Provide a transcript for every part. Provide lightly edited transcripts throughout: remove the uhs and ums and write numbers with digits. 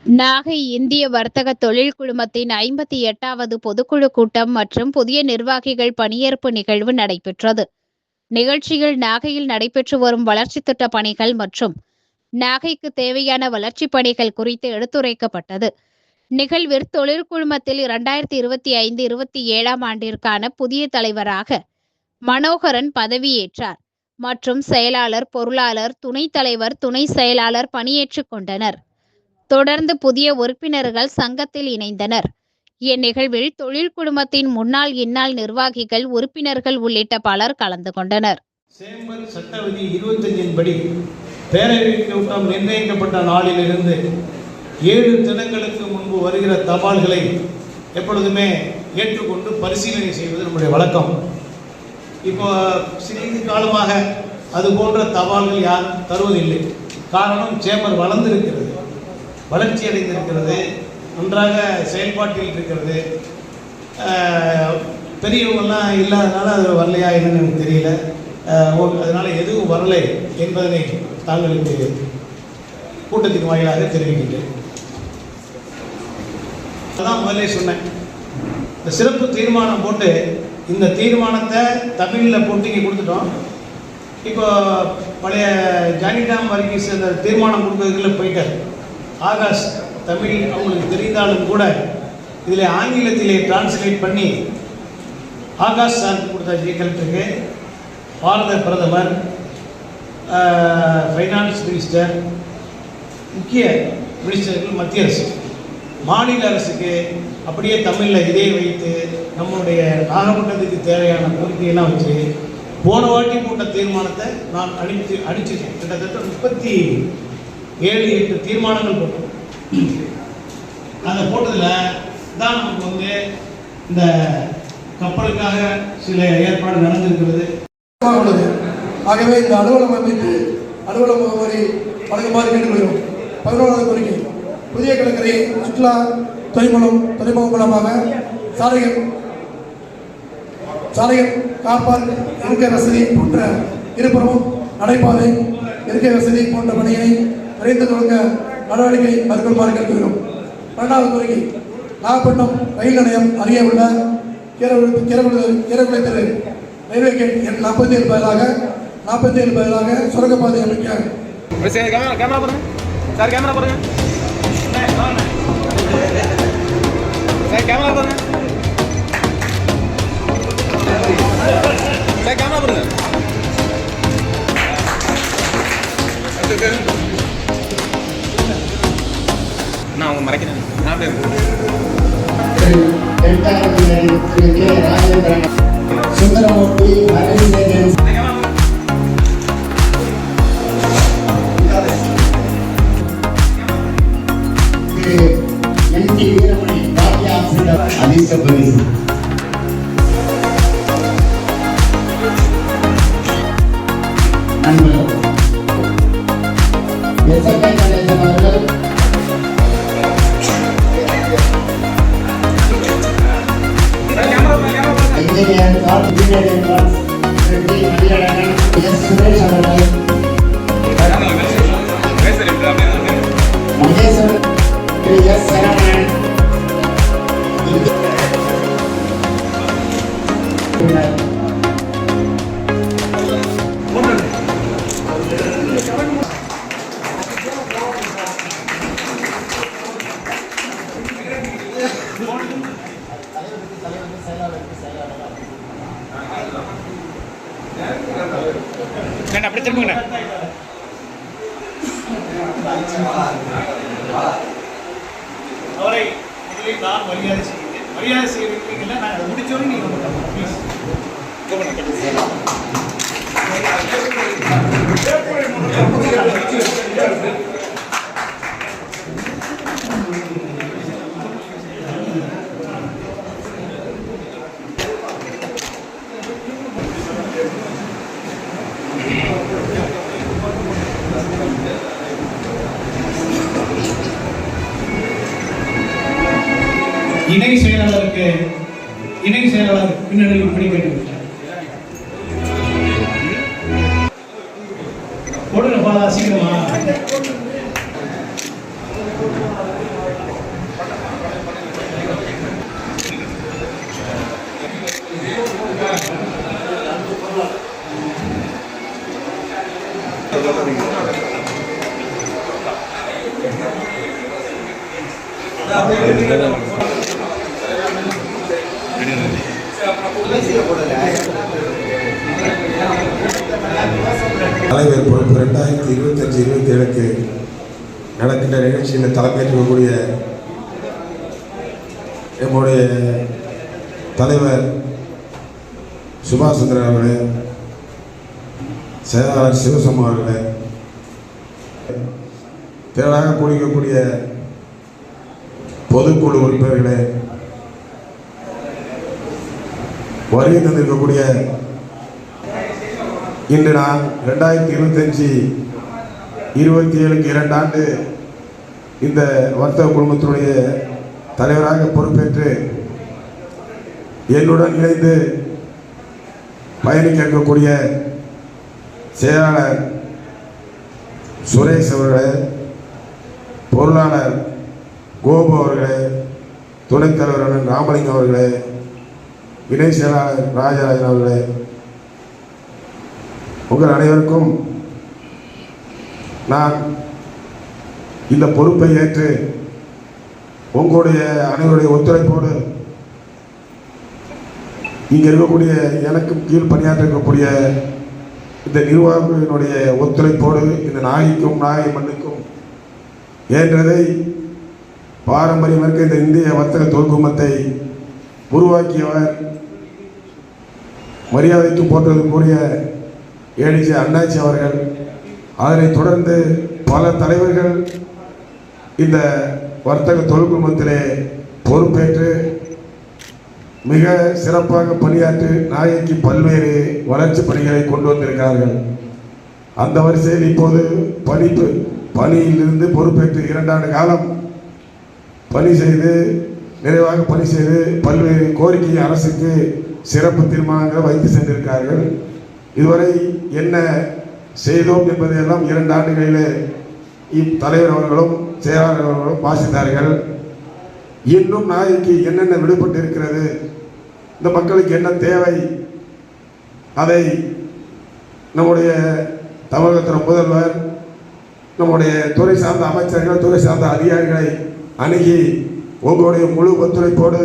நாகை இந்திய வர்த்தக தொழில் குழுமத்தின் 58வது பொதுக்குழு கூட்டம் மற்றும் புதிய நிர்வாகிகள் பணியேற்பு நிகழ்வு நடைபெற்றது. நிகழ்ச்சியில் நாகையில் நடைபெற்று வரும் வளர்ச்சித் திட்ட பணிகள் மற்றும் நாகைக்கு தேவையான வளர்ச்சிப் பணிகள் குறித்து எடுத்துரைக்கப்பட்டது. நிகழ்வில் தொழில் குழுமத்தில் 2025-27 ஆண்டிற்கான புதிய தலைவராக மனோகரன் பதவியேற்றார் மற்றும் செயலாளர், பொருளாளர், துணைத் தலைவர், துணை செயலாளர் பணியேற்றுக் கொண்டனர். தொடர்ந்து புதிய உறுப்பினர்கள் சங்கத்தில் இணைந்தனர். இந்நிகழ்வில் தொழில் குழுமத்தின் முன்னாள், இந்நாள் நிர்வாகிகள், உறுப்பினர்கள் உள்ளிட்ட பலர் கலந்து கொண்டனர். சேம்பர் சட்ட விதி 25 படி பேரவை கூட்டம் நிர்ணயிக்கப்பட்ட நாளிலிருந்து 7 தினங்களுக்கு முன்பு வருகிற தபால்களை எப்பொழுதுமே ஏற்றுக்கொண்டு பரிசீலனை செய்வது நம்முடைய வழக்கம். இப்போ சிறிது காலமாக அது போன்ற தபால்கள் யாரும் தருவதில்லை. காரணம், சேம்பர் வளர்ந்திருக்கிறது, வளர்ச்சி அடைந்திருக்கிறது, நன்றாக செயல்பாட்டில் இருக்கிறது. பெரியவங்கள்லாம் இல்லாதனால அது வரலையா என்னன்னு எனக்கு தெரியல. அதனால் எதுவும் வரலை என்பதனை தாங்களுக்கு கூட்டத்தின் வாயிலாக தெரிவிக்கின்றேன். அதான் முதலே சொன்னேன், இந்த சிறப்பு தீர்மானம் போட்டு இந்த தீர்மானத்தை தமிழில் போட்டு இங்கே கொடுத்துட்டோம். இப்போ பழைய ஜானிடாம் வர்கீஸ் அந்த தீர்மானம் கொடுக்கறதுக்குள்ள போயிட்டார். ஆகாஷ் தமிழ் அவங்களுக்கு தெரிந்தாலும் கூட இதில் ஆங்கிலத்திலே டிரான்ஸ்லேட் பண்ணி ஆகாஷ் சார் கொடுத்தாச்சு கலெக்டருக்கு. பாரத பிரதமர், ஃபைனான்ஸ் மினிஸ்டர், முக்கிய மினிஸ்டர்கள், மத்திய அரசு, மாநில அரசுக்கு அப்படியே தமிழில் இதே வைத்து நம்மளுடைய நாகப்பட்டினத்துக்கு தேவையான கோரிக்கையெல்லாம் வச்சு போன வாட்டி போட்ட தீர்மானத்தை நான் அடிச்சிருக்கேன். கிட்டத்தட்ட 37-8 தீர்மானங்கள் போட்டோம். அந்த போட்டதில் தான் நமக்கு இந்த கப்பலுக்காக சில ஏற்பாடு நடந்திருக்கிறது. ஆகவே இந்த அலுவலகம் அமைத்து அலுவலக முகவரி வழங்குமாறு கேட்டுக்கொள்கிறோம். 11வது கோரிக்கை, புதிய கடற்கரை சுற்றுலா துறைமுகம் மூலமாக சாலைகள், கார் பார்க், இருக்கை வசதி போன்ற இருபுறமும் நடைபாதை, இருக்கை வசதி போன்ற பணியை விரைந்து தொடங்க நடவடிக்கை மேற்கொள்ளுமாறு கேட்கிறோம். 12வது கோரிக்கை, நாகப்பட்டினம் ரயில் நிலையம் அருகே உள்ள கீரகுளை தெரு ரயில்வே கேட் எண் 47 பதிலாக சுரங்கப்பாதை அமைக்க. கேமரா பாருங்க சார், கேமரா பாருங்க சார், கேமரா பாருங்க சார், கேமரா பாருங்க. நான் அவங்க மறைக்கிறேன். சுந்தரமூர்த்தி, எம்டி வீரமணி, பாக்கிய ஆசிரியர், அதிசபதி, நண்பர் எஸ்எஃப்ஐ கணேசன் அவர்கள், இன்ஜினியர் ரெட்டி மதியழகன், எஸ் சுரேஷ் அவர்கள், மகேஸ்வரன், எஸ் சரவணன், அப்படி திரும்புங்க. அவரை முதலில் நான் மரியாதை செய்கிறீங்களா? நாங்கள் முடிச்சோன்னு நீங்கள் ப்ளீஸ் இணை செயலாளர் பின்னணி இப்படி கேட்டு போடுங்கப்பா சீக்கிரமா. தலைவர் பொறுப்பு 2025-27க்கு நடக்கின்ற நிகழ்ச்சியில் தலைமையேற்கக்கூடிய நம்முடைய தலைவர் சுபாஷ் சந்திரன் அவர்களே, செயலாளர் சிவசம்மா அவர்களே, திரளாக கூடிக்கக்கூடிய பொதுக்குழு உறுப்பினர்களே, வருகை தந்திருக்கக்கூடிய இன்று நான் 2025-27க்கு 2 ஆண்டு இந்த வர்த்தக குழுமத்தினுடைய தலைவராக பொறுப்பேற்று என்னுடன் இணைந்து பயணிக்க இருக்கக்கூடிய செயலாளர் சுரேஷ் அவர்களே, பொருளாளர் கோபு அவர்களே, துணைத் தலைவர் ராமலிங்கம் அவர்களே, இணை செயலாளர் ராஜராஜன் அவர்களே, உங்கள் அனைவருக்கும் நான் இந்த பொறுப்பை ஏற்று உங்களுடைய அனைவருடைய ஒத்துழைப்போடு இங்கே இருக்கக்கூடிய எனக்கு கீழ் பணியாற்ற இருக்கக்கூடிய இந்த நிர்வாகிகளுடைய ஒத்துழைப்போடு இந்த நாகைக்கும் நாகை மண்ணுக்கும் ஏற்றதை பாரம்பரியமிக்க இந்த இந்திய வர்த்தக தொழில்குழுமத்தை உருவாக்கியவர் மரியாதைக்கு போற்றதுக்குரிய ஏடிஜி அண்ணாச்சி அவர்கள், அதனைத் தொடர்ந்து பல தலைவர்கள் இந்த வர்த்தக தொழில்குழுமத்திலே பொறுப்பேற்று மிக சிறப்பாக பணியாற்றி நாகைக்கு பல்வேறு வளர்ச்சி பணிகளை கொண்டு வந்திருக்கிறார்கள். அந்த வரிசையில் இப்போது பணியிலிருந்து பொறுப்பேற்று 2 ஆண்டு காலம் பணி செய்து நிறைவாக பணி செய்து பல்வேறு கோரிக்கை அரசுக்கு சிறப்பு தீர்மானங்களை வைத்து சென்றிருக்கிறார்கள். இதுவரை என்ன செய்தோம் என்பதையெல்லாம் 2 ஆண்டுகளிலே தலைவர் அவர்களும் செயலாளர் அவர்களும் வாசித்தார்கள். இன்னும் நாளைக்கு என்னென்ன விடுபட்டு இருக்கிறது, இந்த மக்களுக்கு என்ன தேவை, அதை நம்முடைய தமிழகத்தின் முதல்வர், நம்முடைய துறை சார்ந்த அமைச்சர்கள், துறை சார்ந்த அதிகாரிகளை அணுகி உங்களுடைய முழு ஒத்துழைப்போடு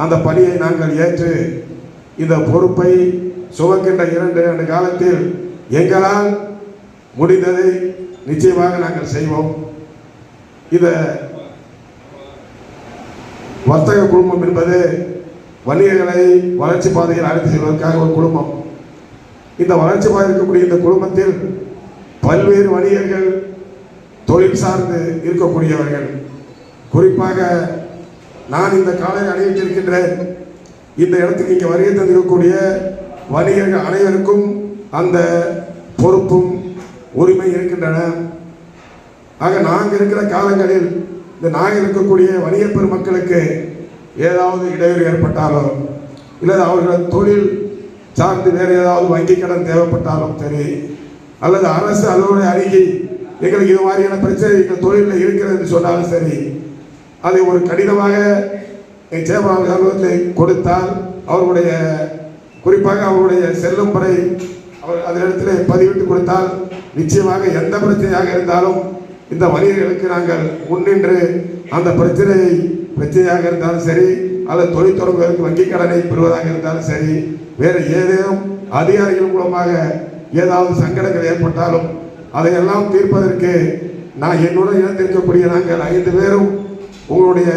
அந்த பணியை நாங்கள் ஏற்று இந்த பொறுப்பை சுமக்கின்ற 2 ஆண்டு காலத்தில் எங்களால் முடிந்ததை நிச்சயமாக நாங்கள் செய்வோம். இந்த வர்த்தக குழுமம் என்பது வணிகர்களை வளர்ச்சி பாதையில் அழைத்து செல்வதற்காக ஒரு குழுமம். இந்த வளர்ச்சி பாதை இருக்கக்கூடிய இந்த குழுமத்தில் பல்வேறு வணிகர்கள் தொழில் சார்ந்து இருக்கக்கூடியவர்கள். குறிப்பாக நான் இந்த காலையில் அணிவித்திருக்கின்றேன். இந்த இடத்துக்கு இங்கே வருகை தந்திருக்கக்கூடிய வணிகர்கள் அனைவருக்கும் அந்த பொறுப்பும் உரிமை இருக்கின்றன. ஆக நாங்கள் இருக்கிற காலங்களில் இந்த நாங்கள் இருக்கக்கூடிய வணிக பெருமக்களுக்கு ஏதாவது இடையூறு ஏற்பட்டாலோ இல்லை அவர்கள் தொழில் சார்ந்து வேறு ஏதாவது வங்கி கடன் தேவைப்பட்டாலும் சரி, அல்லது அரசு அலுவலரை அணுகி எங்களுக்கு இது மாதிரியான பிரச்சனை எங்கள் தொழிலில் இருக்கிறது என்று சொன்னாலும் சரி, அதை ஒரு கடிதமாக சேவாளர் அலுவலகத்தை கொடுத்தால் அவர்களுடைய குறிப்பாக அவருடைய செல்லும் முறை அவர் அதனிடத்தில் பதிவிட்டு கொடுத்தால் நிச்சயமாக எந்த பிரச்சனையாக இருந்தாலும் இந்த வணிகர்களுக்கு நாங்கள் முன்னின்று அந்த பிரச்சனையாக இருந்தாலும் சரி, அல்லது தொழில் தொடங்குவதற்கு வங்கி கடனை பெறுவதாக இருந்தாலும் சரி, வேறு ஏதேனும் அதிகாரிகள் மூலமாக ஏதாவது சங்கடங்கள் ஏற்பட்டாலும் அதையெல்லாம் தீர்ப்பதற்கு நான் என்னுடன் இணைந்திருக்கக்கூடிய நாங்கள் 5 பேரும் உங்களுடைய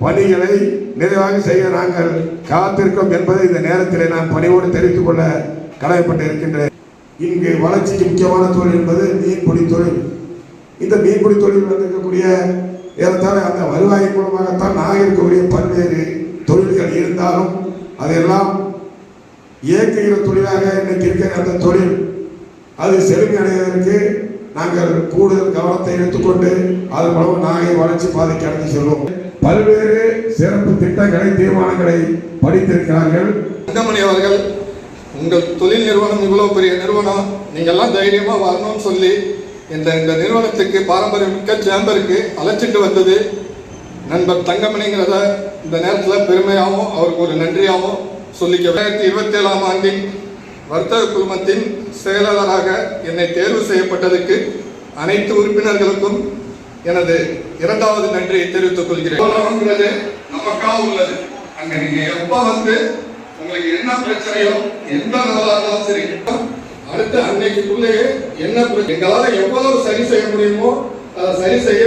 பணிகளை நிறைவாக செய்ய நாங்கள் காத்திருக்கோம் என்பதை இந்த நேரத்தில் நான் பணியோடு தெரிவித்துக் கொள்ள கடமைப்பட்டு இருக்கின்றேன். இங்கு வளர்ச்சிக்கு முக்கியமான தொழில் என்பது மீன்பிடி தொழில். இந்த மீன்பிடி தொழில் வந்திருக்கக்கூடிய ஏறத்தாழ அந்த வருவாயின் மூலமாகத்தான் நாங்கள் இருக்கக்கூடிய பல்வேறு தொழில்கள் இருந்தாலும் அதையெல்லாம் இயக்குகிற தொழிலாக இன்னைக்கு இருக்கிற அந்த தொழில் அது செழுமை அடைவதற்கு நாங்கள் கூடுதல் கவனத்தை எடுத்துக்கொண்டு அதன் மூலம் நாகை வளர்ச்சி பாதைக்கு அழைத்து செல்வோம். பல்வேறு சிறப்பு திட்டங்களை தீர்மானங்களை படித்திருக்கிறார்கள். தங்கமணி அவர்கள், உங்கள் தொழில் நிறுவனம் இவ்வளவு பெரிய நிறுவனம், நீங்கள்லாம் தைரியமா வரணும்னு சொல்லி இந்த நிறுவனத்துக்கு பாரம்பரியமிக்க சேம்பருக்கு அழைச்சிட்டு வந்தது நண்பர் தங்கமணிங்கிறத இந்த நேரத்தில் பெருமையாகவும் அவருக்கு ஒரு நன்றியாகவும் சொல்லிக்க. 2027ஆம் ஆண்டின் வர்த்தக குழுமத்தின் செயலாளராக என்னை தேர்வு செய்யப்பட்டதுக்கு அனைத்து உறுப்பினர்களுக்கும் எனது இரண்டாவது நன்றியை தெரிவித்துக் கொள்கிறேன். உலகம்ங்கிறது நமக்கா உள்ளது. அங்க நீங்க எப்ப வந்து உங்களுக்கு என்ன பிரச்சனையோ எந்த நாளா இருந்தாலும் சரி, அடுத்து அன்னைக்குள்ளேயே என்ன எங்களால எவ்வளவு சரி செய்ய முடியுமோ அதை சரி செய்ய